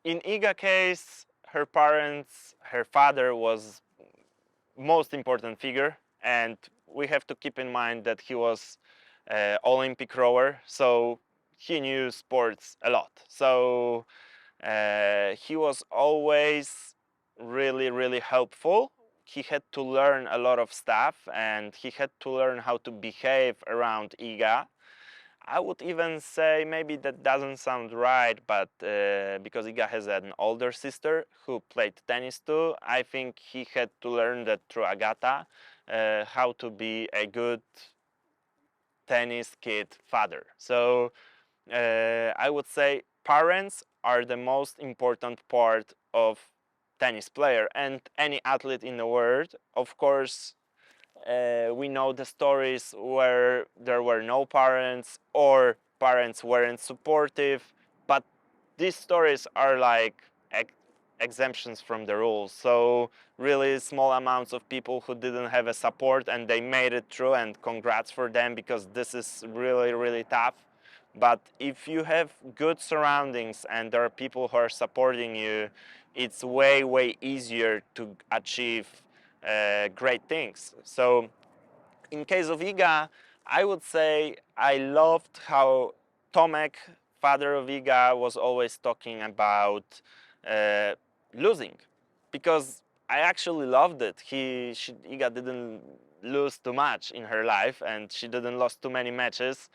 In Iga case, her parents, her father was most important figure, and we have to keep in mind that he was Olympic rower, so he knew sports a lot. So he was always really helpful. He had to learn a lot of stuff, and he had to learn how to behave around Iga. I would even say, maybe that doesn't sound right, but because Iga has an older sister who played tennis too, I think he had to learn that through Agata, how to be a good tennis kid father. So I would say parents are the most important part of tennis player and any athlete in the world. Of course, we know the stories where there were no parents or parents weren't supportive, but these stories are like exemptions from the rules. So really small amounts of people who didn't have a support and they made it through, and congrats for them, because this is really tough. But if you have good surroundings and there are people who are supporting you, it's way easier to achieve great things. So in case of Iga, I would say I loved how Tomek, father of Iga, was always talking about uh, losing, because I actually loved it. Iga didn't lose too much in her life, and she didn't lose too many matches.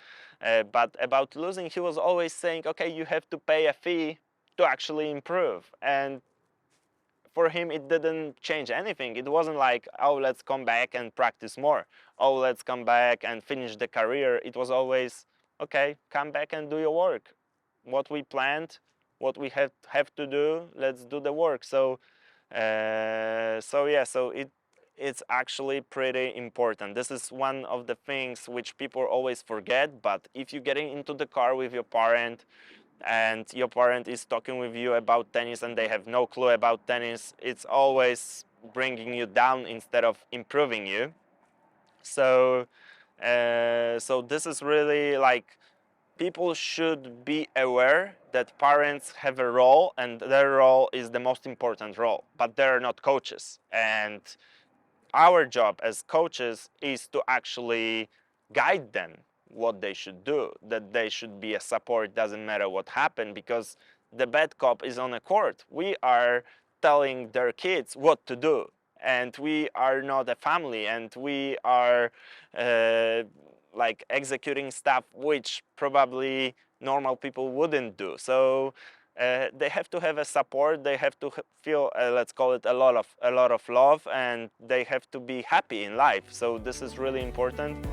But about losing, he was always saying, okay, you have to pay a fee to actually improve. And for him, it didn't change anything. It wasn't like, oh, let's come back and practice more. Oh, let's come back and finish the career. It was always, okay, come back and do your work. What we planned, what we have to do, let's do the work. So, it's actually pretty important. This is one of the things which people always forget. But if you're getting into the car with your parent, and your parent is talking with you about tennis and they have no clue about tennis, it's always bringing you down instead of improving you. So so this is really like, people should be aware that parents have a role, and their role is the most important role, but they're not coaches. And our job as coaches is to actually guide them what they should do, that they should be a support, doesn't matter what happened, because the bad cop is on the court. We are telling their kids what to do, and we are not a family, and we are like executing stuff which probably normal people wouldn't do. So they have to have a support. They have to feel, let's call it, a lot of love, and they have to be happy in life. So this is really important.